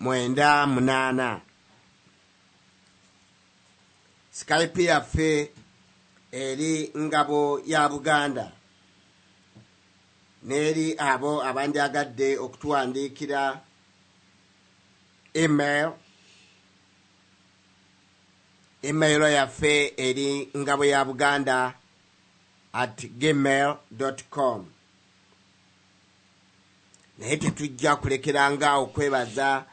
98. Skype yaffe eri ngabo ya Buganda neri abo abandyagadde okutuwandiikira email yaffe eri ngabo ya Buganda @gmail.com. naye tetujja kulekeranga okwebaza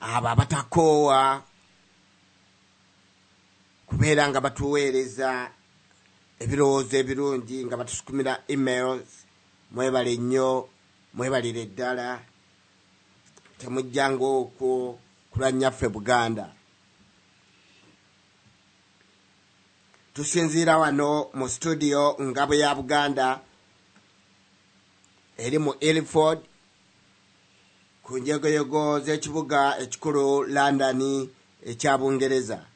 abo abatakoowa kubeera nga batuweereza ebirowoozo ebirungi nga batusukumira emails. Mwebale nnyo, mwebalire ddala, temujjanga okwo kulwanyaffe Buganda. Tusinziira wano mu studio ngabo ya Buganda eri mu Ilford ku njegoyego z'ekibuga ekikulu London ekya Bungereza.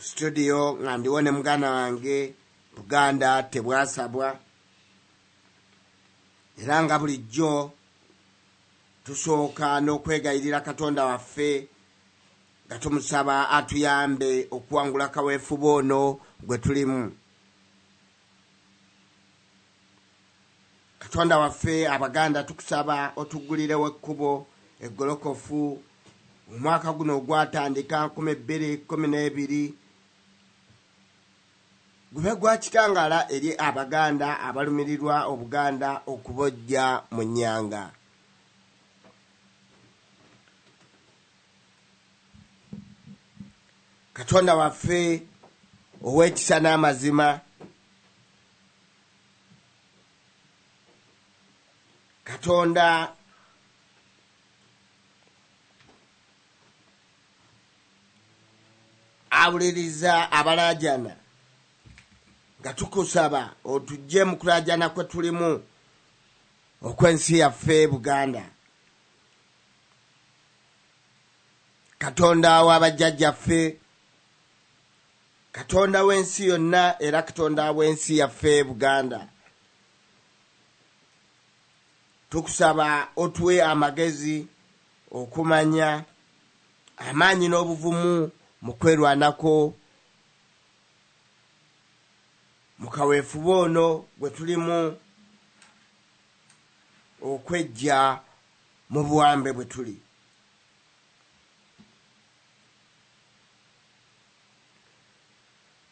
Studio nga ndiwo ne muganda wange Buganda tebwasabwa, era nga bulijjo tusooka n'okwegayiirira Katonda waffe nga tumusaba atuyambe okuwangula kaweefube ono gwe tulimu. Katonda waffe Abaganda tukusaba otuggulirewo ekkubo eggolokofu omwaka guno ogwatandika 2012 gube gwa kitangala eri Abaganda abalumirirwa Obuganda okubojja mu nnyanga. Katonda waffe ow'ekisa n'amazima, Katonda awuliriza abalaajana, nga tukusaba otujje mu kulaajana kwe tulimu okw'ensi yaffe Buganda. Katonda w'abajjajjaffe, Katonda w'ensi yonna, era Katonda w'ensi yaffe Buganda, tukusaba otuwe amagezi, okumanya, amaanyi n'obuvumu mu kwerwanako mu kaweefube ono gwe tulimu okwejja mu buwambe bwe tuli.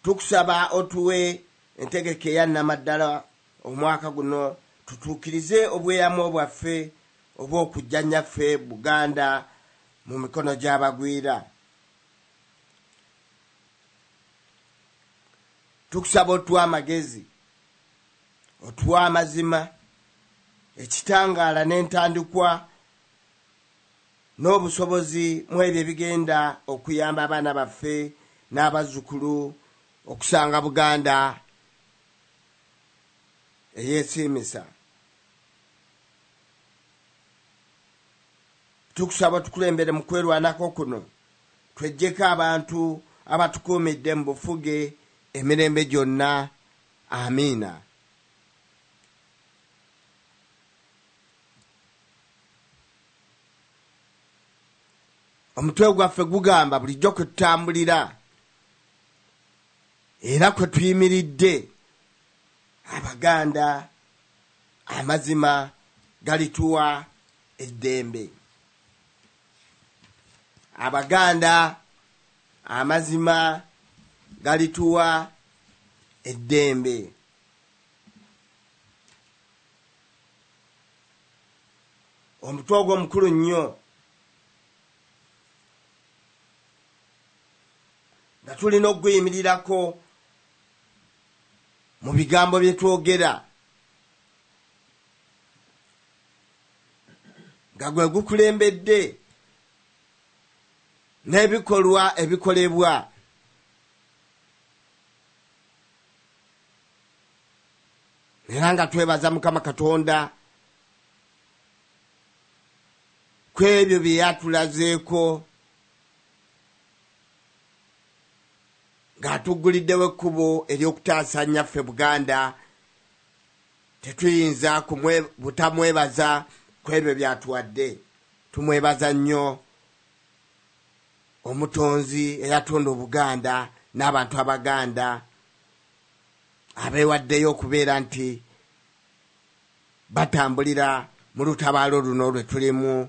Tukusaba otuwe entegeke ya nnamaddala omwaka guno, tutuukirize obweyamo bwaffe obw'okujja nnyaffe Buganda mu mikono gy'abagwira. Tukusaba otuwa amagezi, otuwa amazima, ekitangaala n'entandikwa n'obusobozi mu ebyo ebigenda okuyamba abaana baffe n'abazzukulu okusanga Buganda eyeesiimisa. Tukusaba tukulembere mu kwerwanako kuno, tweggyeko abantu abatukuumidde mu bufuge emirembe gyonna. Amiina. Omutwe gwaffe gugamba bulijjo kwe tutambulira era kwe tuyimiridde, Abaganda amazima galituwa eddembe. Abaganda amazima galituwa eddembe. Omutwe ogwo mukulu nnyo nga tulina okuguyimirirako mu bigambo bye twogera, nga gwe gukulembedde n'ebikolwa ebikolebwa. Era nga twebaza Mukama Katonda kwebyo bye yatulazeeko, ng'atugguliddewo ekkubo ery'okutaasa nnyaffe Buganda. Tetuyinza butamwebaza kwebyo byatuwadde. Tumwebaza nnyo omutonzi eyatonda Obuganda n'abantu Abaganda abeewaddeyo okubeera nti batambulira mu lutabaalo luno lwe tulimu.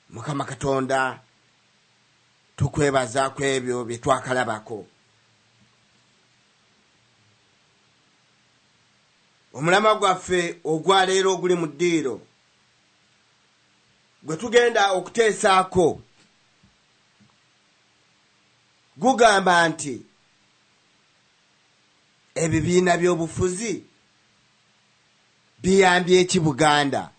Mukama Katonda tukwebaza ku ebyo bye twakalabako. Omulamwa gwaffe ogwaleero oguli mu ddiiro gwe tugenda okuteesaako gugamba nti ebibiina by'obufuzi biyambye eki Buganda.